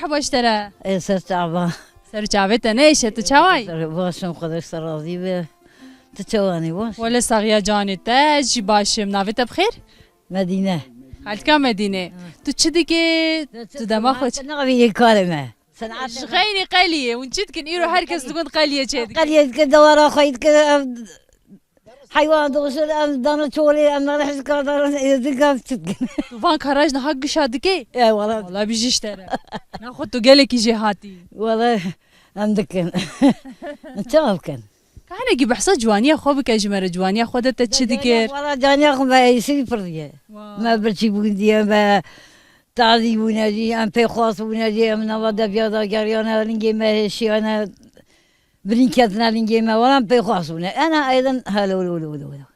مرحبا اشترى سر تعبان سرچاوت نه ایشه تو چاوای باشم خودش راضی به تچوانی باش ولا صغيا جاني تاج باشم ناويت بخير مدینه حالك مدينه تو تشدي كي تو دماغك نغبي كلمه صنعت غيني قليه ونشد كن يرو هركز تكون قليه شد قال كده ورا خيط كده حيوان دوشل ام دانا تشولي ام راح كذا يذكر تسكن طوفان كراجنا حق شادكي يا والله والله بيجي اشترى ناخذ تو قالك يجي هاتي والله عندك نتشاف كان كان يجي بحصة جوانية خوبك اجمر جوانية خودت تشدكير والله جاني اخو ما يصير فرديه ما برشي بودي ما تعذيب وناجي ام في خاص وناجي من ودا بياضا قريانا لنجي ما شي انا برينكاتنا لنجي ما ولا في خاص انا ايضا هلو والله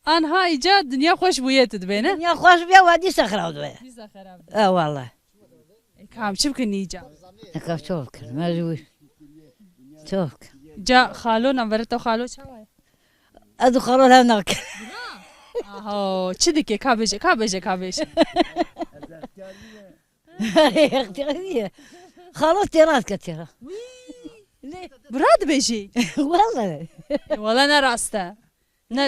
انها ايجاد دنيا خوش بويت تبينه يا خوش بيا وادي سخراو دويا والله كام شبك نيجا كيف شوفك ما جوي شوفك جا خالو نمبرته خالو شواي ادخلوا لها ناكل اهو تشدكي كابج اختي خلاص تيرات كثيرة براد بيجي والله انا راسته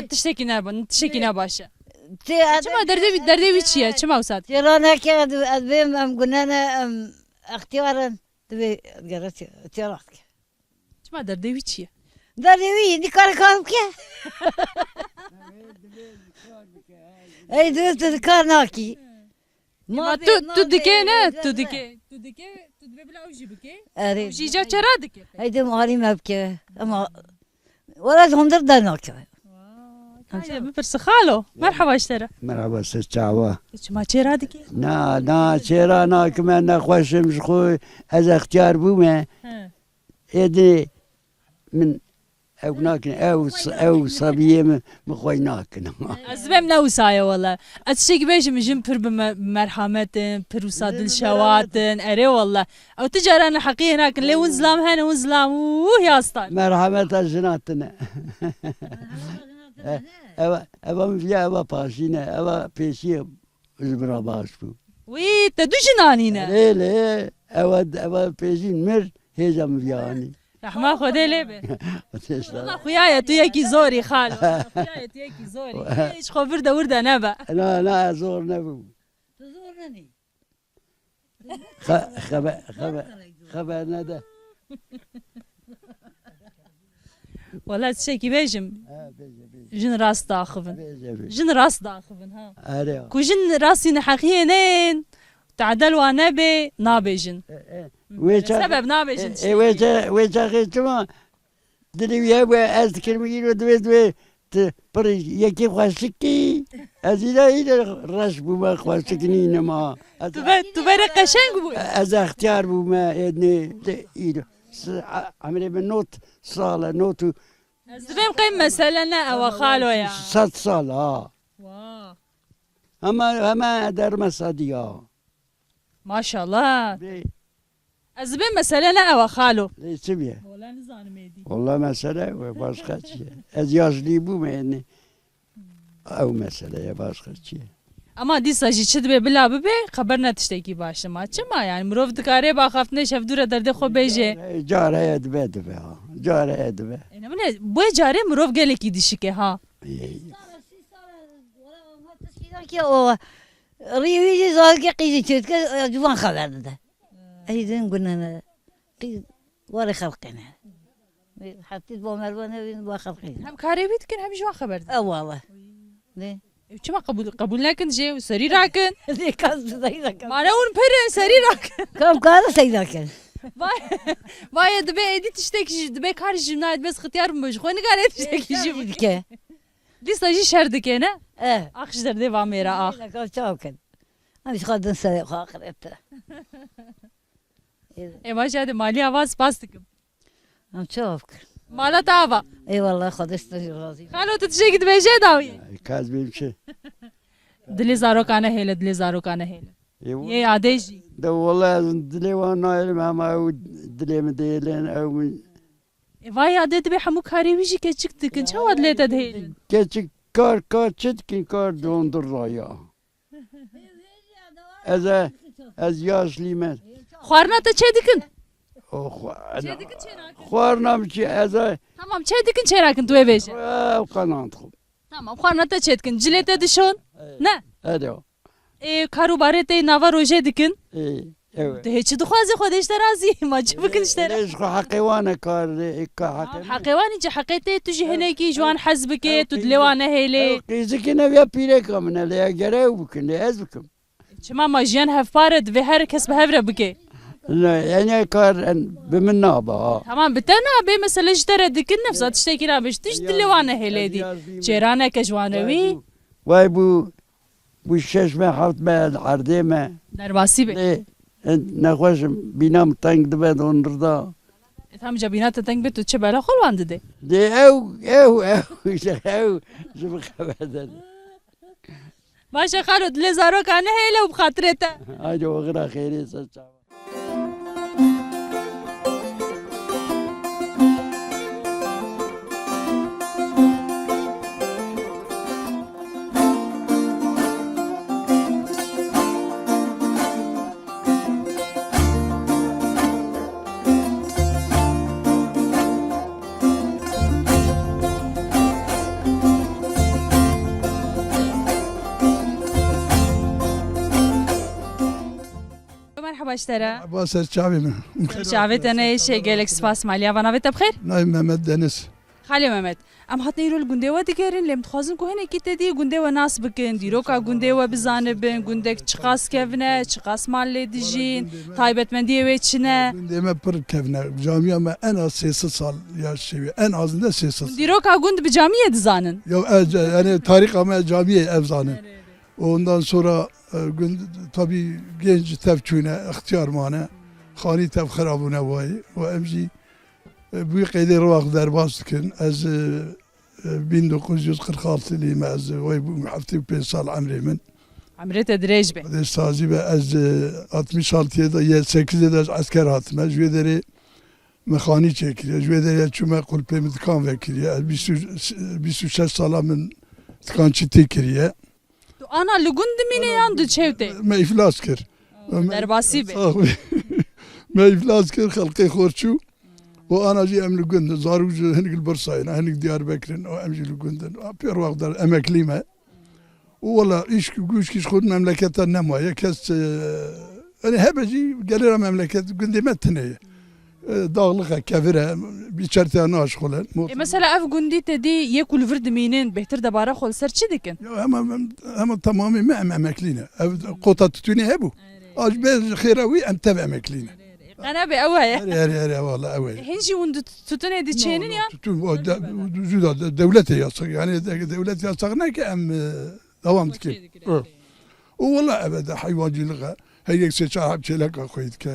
تشتكي نباشا تي چما دردي چیه چما وسات تيرانا كي ادبيم ام قلنا انا اختيارا تبي قررت تيرات چما دردي چیه دردي دي كار كي اي دوست كار ناكي ما تو دكينا تو دبي بلا وجي بكي وجي جا چرا دكي هيدي مهاري ما بكي اما ولا هم دردناك بس خالو مرحبا اشترى مرحبا سچاوا چما چرا دكي نا چرا نا كمان نخوشم شخو از اختيار بومه ادي من او ناكن او صبيه مخوي ناكن ازبم نوسايا والله اتشيك بيش مجم پر بمرحمتن پروسا دلشواتن اري والله او تجارنا حقيقي هناك لي ونزلام هنا ونزلام يا اسطى مرحمة جناتنا اوا مفيا اوا باشينا اوا بيشي جبرا باشبو وي تدو جنانينا ليه اوا بيشي مر هيجا مفياني رحمة خدي ليبه والله خويايا تو يكي زوري خالو خويايا تو يكي زوري ايش خبر ده ورده نبا لا زور نبو تزورني خبر نده والله تشيكي بيجم جن راس داخفن ها كو جن راسي نحقيه نين تعدل ونبي نابجن سبب نابجن ويتا خيتما دلويا از كلمه دوي پر يكي خواشكي ازيدا الى راش بوما خواشكني ما تو بري قشنگ بو از اختيار بوما ادني الى عملي بالنوت صاله نوتو زبيم قيم مثلا او خالو يا 6 سال واو اما در مساديا ما شاء الله ازبيم مثلا او خالو ليش بيه والله نزانميدي والله مسألة وباشقة شيء از ياجلي بو يعني او مسألة يا باشقة شيء اما دي ساجي چد به بلا به خبر نتشتكي باشه ما چما يعني مروف دكاري با خفتنه شفدوره درد خو بيجي جاره ادبه جاره ادبه انا من بو جاره مروف گله کی دشكه ها كي او ريوي زاكي قيزي تشد جوان خبر ده ايضا قلنا وري خلقنا حطيت بو مروانه بو خلقنا هم كاري بيت كان هم جوا خبر اه والله ليه چما قبول لكن جي سري راكن دي كاز زي كان ما اون پر سري راكن كم كان سي كان باي دبي ايدي تشتكي دبي كار جنايت بس اختيار مش خو نقال تشتكي جي كي دي ساجي شردك انا اه اخش دردي واميرا اخ كم شوكن مش قادر نسوي اخرته ما جاد مالي اواز باستكم عم تشوفك مالا تابا اي والله خدشت راضي خالو تتشيك دبيجه داوي كاز بيمشي دلي زارو كان هيله يا عاديجي ده والله دلي وانا ما دلي مديلين او من vay adet be hamu kare biji keçik tıkın çavad lete değil. Keçik kar çetkin kar dondur raya. از yaşlıyım. Xwarina te çê dikin? Xwarnam ki ez Tamam çê dikin çêrakin tu ê bêje. kanant xo. Tamam xwarina te çê dikin. Cilê te dişon? Ne? Hadi o. Karobarê te nava rojê dikin? Evet. Tu hêçi dixwazî xwe de razî ma çi bikin işte. Leş xo haqiwane kar ikka hakim. Heqêwanî cî heqê te tu jî hinekî ji wan hez bike, tu dilê wan nehêlê. Qîzikî neviya pîreka min e ya gerev bikin ez bikim. Çima ma jiyan hevpare divê her kes bi hev re bike. Yani kar bi min naba. Tamam bi te nabe mesela ji te re dikin nefsa tiştekî nabe tu ji dilê wan nehêlê dî. Çêraneke ji wan re wî Vay bu şeş me haft me erdê me. derbasî be. Nexweşim bînam teng dibe dondirda. Tam cebîna te teng bê tu çi bela xwe wan didê. De ew ji bi xebeden. Başa xalo dilê zarokan nehêle û bi xatirê te. Haydi o gira xêrê ser çava. Merhaba işlere. Basar çavi mi? Şavet ne şey gelek spas malya bana vet bxir. Nay Mehmet Deniz. Xali Mehmet. Em hatne îrol gundewa digerin lem dixwazin ku hinekî te dî gundewa nas bikin dîroka gundewa bizanibin gundek çiqas kevne çiqas mallê dijîn taybetmendiyê wê çine. Deme pır kevne. Camiye en az 80 sal yaş seviye. En azında 80 sal. Dîroka gund bi camiyê dizanin. Ya yani tarih ama camiye evzanı. Ondan sonra tabii genç tevküne, ihtiyar mane. Khani tev xarabune vay. Ve emci büyük kaydır vakit derbas dikin. Az 1946'lıyım az vay bu hafta 5 sal ömrümün. Emre te dirêj be. Sazı ve az 66'ya da 8'de de asker hatime. Jüvederi mekani çekiliyor. Jüvederi çüme kulpemi tıkan vekiliyor. 26 salamın tıkançı tekiriyor. Tu ana li gund mîne yan du çewte. Me iflas kir. Derbasî be. Me iflas kir halkı korçu. O anacı emli gündün. Zarucu henik Bursa'yın. Henik Diyarbakır'ın. O emcili gündün. Apıyor vakitler emekliyme. O valla iş güç kiş kod memleketten ne ma. Kes yani hebeci gelir memleket gündemetine. Dağlığa kevire bir çerteyana aşık olan. Mesela ev gundî te dî yek û li vir dimînin bêhtir debara xwe li ser çi dikin? Ama tamamı me emekliyne. Ev kota tutuni hebu. Aj be xêra em tev emekliyne. Qene be ew heye. Her valla ev. Hin jî hûn tutunê diçênin ya? Devlet yasak yani devlet yasak ne ki em devam dikin. O valla evde hayvancılığa heyek seçer hep çelaka koydu ki.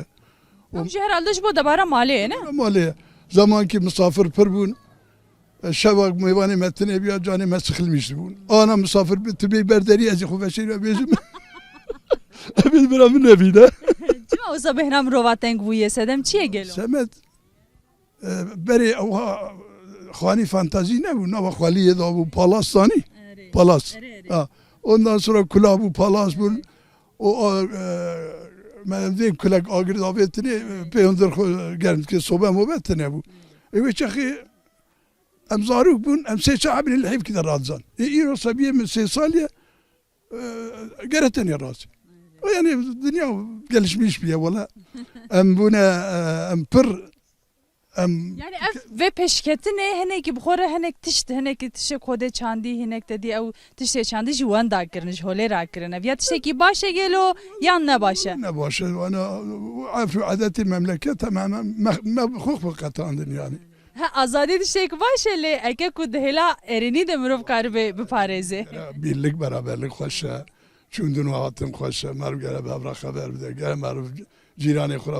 Ew jî herhalde ji bo debara maliyê ne? Mali zamanki misafir pir bûn. Şevak meyvanê me tinê biya canê me sıxilmiş bûn. Ana misafir bi tibê berderî ez ê xwe veşîne bêjim. Ebil bira min nebîne. Çima wisa bêhna mirova teng bûye sedem çiye gelo? Semet berê ewha xwanî fantazî nebû. Nava xwaliyê da bû palastanî. Palas. Ondan sonra kula bû palas bûn. O من دیم کلک آگر داویتنی پیوندر خو گرم که صبح موبتنه بو. ایوه چخی ام زاروک بون ام سه شعبین الحیف کدر رادزان. ایرو سبیه من 3 سالیه گرتنی راzi. O yani dünya gelişmiş bir ya valla. Em buna em pır Yani ev ve peşketi ne heneki bxore henek tişt heneki tişe kode çandi henek dedi ev tişte çandi jiwan da kirin jole ra kirin ev ya tişteki başa gelo yan ne başa ne başa ana afu adeti memleket tamamen mebxuk bqatandın yani. Ha azadi tişteki başa le eke ku dehla erini de mirov kar be pareze. Birlik beraberlik hoşa. Çundun hayatım hoşa. Merv gele bevra haber bide. Gele merv جيراني خرا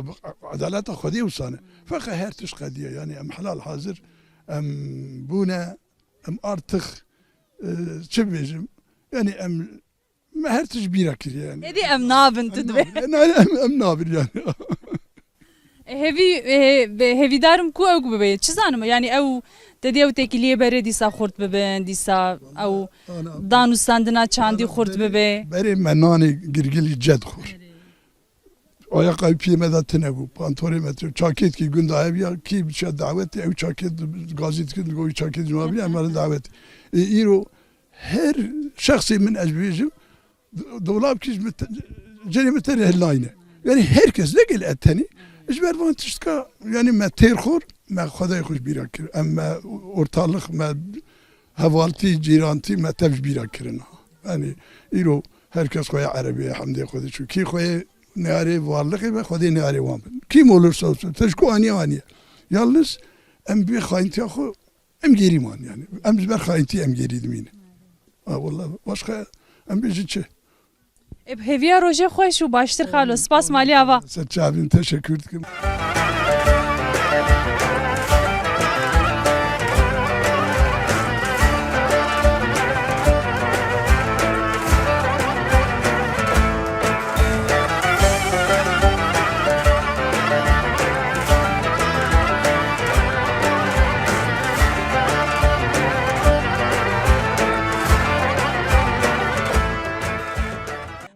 عدالة خديه وصانه فخهرتش قضية يعني ام حلال حاضر ام بونا ام ارتخ تشبيجم يعني ام ما هرتش بيركر يعني edi em nabin tedbe ام نابر يعني hevi darım ku ew bebe çizanım yani ew dedi ew tekiliye bere disa xurt beben disa ew danusandına çandi xurt bebe بري مناني قرقلي جد خور ayakkabı piyeme de tine bu. Pantolon metre. Çaket ki gün daha ya ki bir şey davet ev çaket gazet ki goy çaket cuma bile ama davet. İro her şahsi min ecbiyecim dolap ki cennemeter hellayne. Yani herkes ne gel eteni. İşber van tişka yani me terkhor me Xudaya hoş birakir. Ama ortalık me havalti ciranti me tevj birakirina. Yani İro herkes koya Arabiye hamdiye koydu. Çünkü koya nehari varlığı ve koya nehari var. Kim olursa olsun. Teşku aniye. Yalnız em bir khaynti akı em geriman yani. Em bir khaynti em geriydim yine. Vallahi başka em bir ciddi. Heviya roje hoş u baştır xalo. Spas mali ava. Seçabim teşekkür ederim.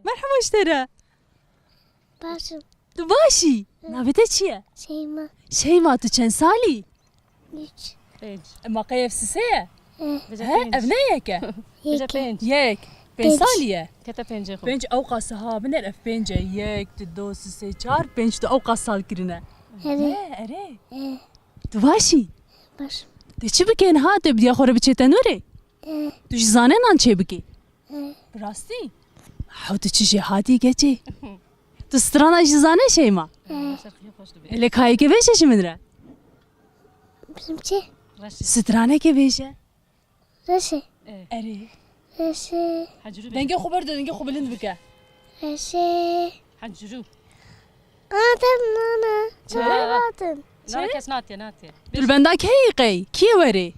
Merhaba işlere. Başım. Tu başi. Navete çiye? Şeyma. Şeyma tu çen sali? 3. Ma qayef siseye? He ev ne yeke? Yeke. Yek. Ben Penç. saliye. Kete pence xo. Penç avqa sahabine ef pence yek tu do sise çar penç tu avqa sal kirine. Hadi. Ere. E. Tu başi. Başım. De çi biken ha te biya xore biçeten ore? E. Tu ji zanen an çe biki? E. Rasti? Ha tu çi jihadi geçe? Tu strana ji zane şeyma? Ele kayı ke beşe şimdire? Bizimki. Strane ke beşe? Reşi. Ere. Reşi. Denge xubur de denge xubulin bike. Reşi. Hancuru. Adem nana. Çe. Adem. Nara kes natya. Dul benda keyi qey? Ki were?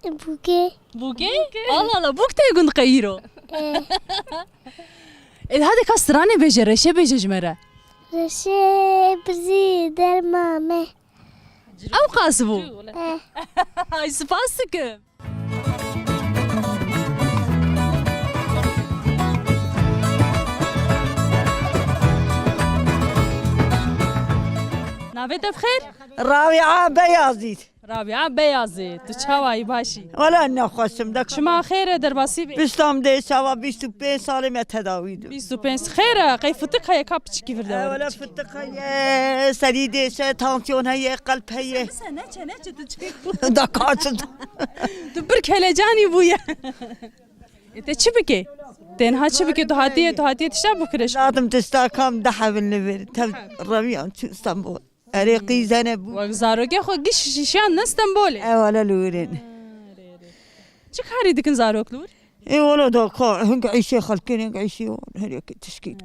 Buge. Buge? Allah Allah buk te gund qeyro. E. Hadi ka strane beje reşe beje jmere. Reşi. Bizi dermame. Ew qas bu. E. Ay spas dikim. Navete bxeyr? راویه بیازید Rabia beyazı. Tu çavayı başı. ولی نخواستم دک Şuma xeyre derbasi be. بیستم دی سوا 25 سال می تداویدم 25 xeyre qey fıtık haya kapçı virde. ولی فتقه سری دیشه تانسیون هی قلب هی Sen ne çene çete دکاتت Tu bir kelecani bu ya. Te çi bike? Ten ha çi bike tu hatiye tişa bu kireş. لازم تستاکم ده حول نبر تب رویان تو استانبول اريقي زنب Bak zaroge xo giş şişan nestem bole. ولا لورين Çık hari dikin zaroklur. اي ولا دوكا هنك عيشي خلكين هنك عيشي هريك تشكيل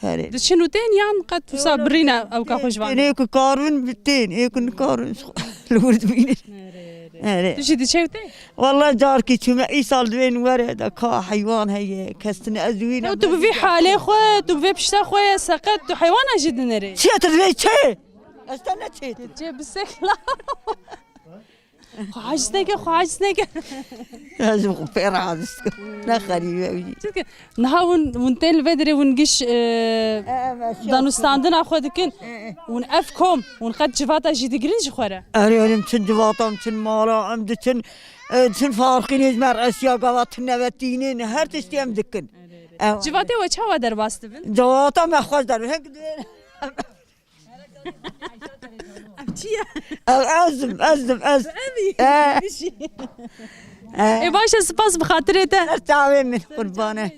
هري Dişin uten yan kat tu sabrina ev ka hoşvan. هيك كارون بالتين هيك كارون لورد بيني هري Dişi dişevte. والله جاركي شو اي صار دوين ورد كا حيوان هي كستن ازوين Tu bi hale xo tu bi pişta xo sakat tu hayvan ajidinere. شي تدري شي استنى شي Ce bisekla. Xajsnege xajsnege. لازم غفير هذا لا خريبه Çünkü nahavun muntel vedre un giş danustandın xo dikin. Un efkom un qat civata jidigrin ji xore. اريهم تن جواطم تن مالا عمد تن تن فارقين يجمع اسيا قوات نبتينين هر تستيم دكن Civate ve çava derbastı bin. جواطم اخوز در هيك ازم Başa spas bi xatirete. تعاون من قربانه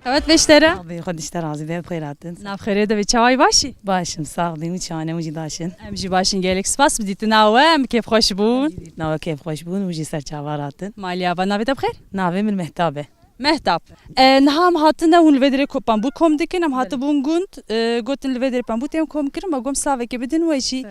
Evet beşlere. Abi خودش razı be bxeyratın. Navxere de ve çavay başı. Başım sağ olun, çane muci daşın. Em ji başın gelek spas bidit nave em keyf hoş bun. Nava keyf hoş bun, muci ser çavaratın. Maliya ve nave de bxeyr. Navim el mehtabe. مهتاب نهام هاتنا هون الفيدري كوبان بو كوم دكن ام هات بون گوند گوتن الفيدري بان بو تيم كوم كرم بقوم سلاوي كي بدن ويشي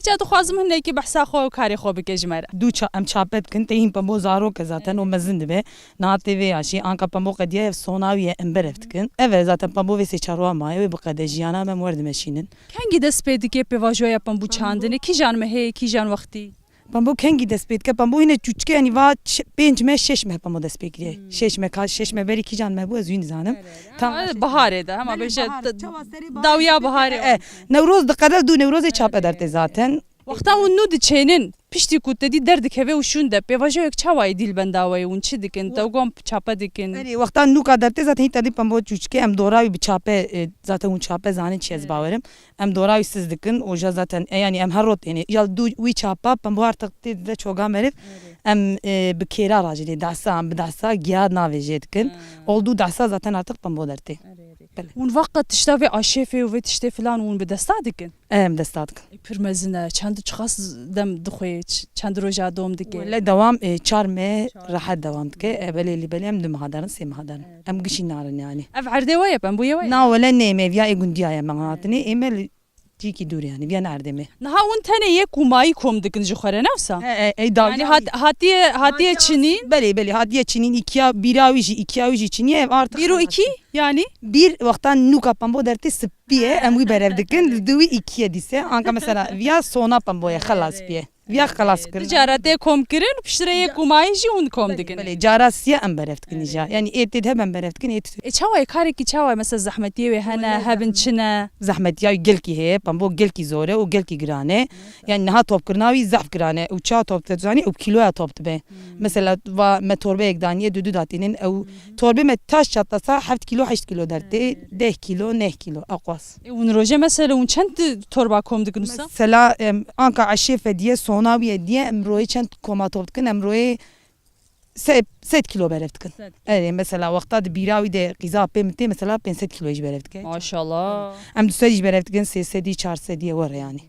جاتو خوازم هن كي بحثا خو كاري خو بكجمر دو ام چاپت کن تهیم پمو زارو که zaten o mezin dibe nati ve yaşı anka pambo qediye sonaviye embereft kın evet zaten pambo ve seçarwa maye ve bu qede jiyana mem vardı meşinin كان دست پیدی پواژو yapan bu çandını ki jan me he ki jan vakti pambo kengi despet ke pambo yine çuçke yani va 5 me 6 me pambo despet giriye 6 me kaç 6 me beri ki jan me bu azün zanım tam bahare da ama beşe davya bahare Nevroz da kadar du Nevroz çap ederte zaten وقتا اون نود چینن پشتی کوت دی درد که و شون ده پواژو یک چوای دیل بنداوی اون چی دکن تو گم چاپا دکن yani وقتا nu kadarte zaten hit adi pambo çuçke em doravi bir çape zaten un çape zani çez baverim em doravi siz dikin oja zaten yani em her rot yani ya du wi çapa pambo artık de çoga merif em bir kera racili dasa am dasa giya naveje dikin oldu dasa zaten artık pambo derte اون وقت تشتاوی آشفه و تشتی فلان اون به دستا دکن em destadık پرمزنه چند چخاص دم دخوی چند روزا دوم دکه ولا دوام çarme rahat devam dike evvel eli belem düm hadarın sem hadarın em gişin narın yani اف عرده ويا بن بويا ويا na wala neme via egundiya ya manatını emel tiki dur yani via nerdeme نها اون تنه یک کومایی کوم دکن جخوره نفسا yani yani hatiye çinin beli hadiye çinin ikiya biravici ikiyavici çini ev artık 1 2 yani bir vaktan nu kapambo derte spiye em wi berevdikin duvi ikiye dise anka mesela via sona pamboya khalas piye via khalas kır ticarete kom kirin pişreye kumayı ji un kom dikin beli carasiye em berevdikin ja yani eted hem berevdikin et çavay kariki çavay mesela zahmetiye ve hana habin çine zahmet ya gelki he pambo gelki zore o gelki grane yani ha top kırnavi zaf grane u ça top tezani u kiloya top be mesela va me torbe ekdaniye düdü datinin o torbe me taş çatlasa 7 kilo 8 kilo derte 10 kilo 9 kilo aqwas un roje mesela un çent torba kom dikin usta mesela anka aşefe diye sonaviye diye emroye çent koma top dikin emroye 7 kilo berevdikin evet mesela vakta biravi de giza pemte mesela 5 kilo berevdikin maşallah em düsej berevdikin 3 4 diye var yani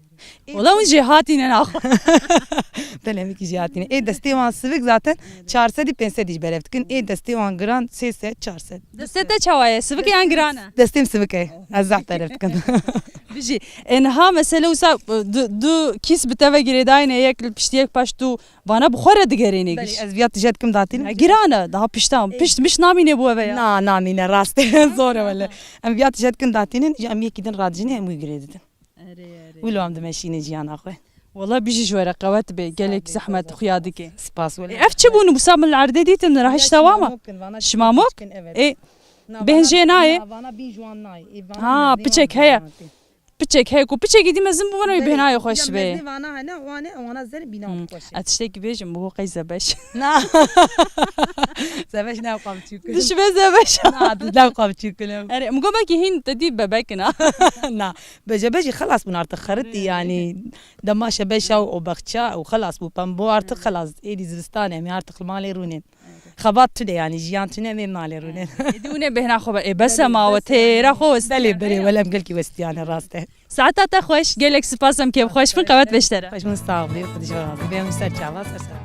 Ola un cihatine nakh Telemi ki jiyatine destevan sivik zaten 4 5 berevdikin destevan gran 3 4 destete çavay sıvık yan grana destem sivik azah berevdikin biji enha mesela usa du kis biteve giredayne yek piştiyek paştu bana bukhara digerine beli giş ez viyat jetkim datin girana daha piştam pişmiş namine bu eve ya na mine rast zor valla em viyat jetkim datinin em yekidin radjine em uygiredin ولو عم دمشيني جيان اخوي والله بيجي شوي رقبات بي قالك زحمة خيادك سباس ولا افتشبون مسام العردة دي تم راح اشتواما شماموك ايه بهنجيناي ها بتشك هيا بتشك هيك وبتشك دي مزن بوانا بهناي خوش بي وانا زين بينا اتشتكي بيجم بو قي زبش نا زبش نا قام تشكل دش بي زبش نا قام تشكل اري مقومك هين تدي بباكنا نا بجي خلاص من artık خرطي يعني دما شبشا وبخشا وخلاص بو بامبو artık خلاص ايدي زستان يعني artık مالي رونين خبات تدي يعني جيان تنين مالي رونين يدونه بهنا خو بس ما وتيرا خو بلي بلي ولا مقلكي وستيان راسته ساعتها خوش قالك سباسم كيف خوش من قوات بشترى خوش من استغربي قديش راسي بيهم سرچاوا سرسر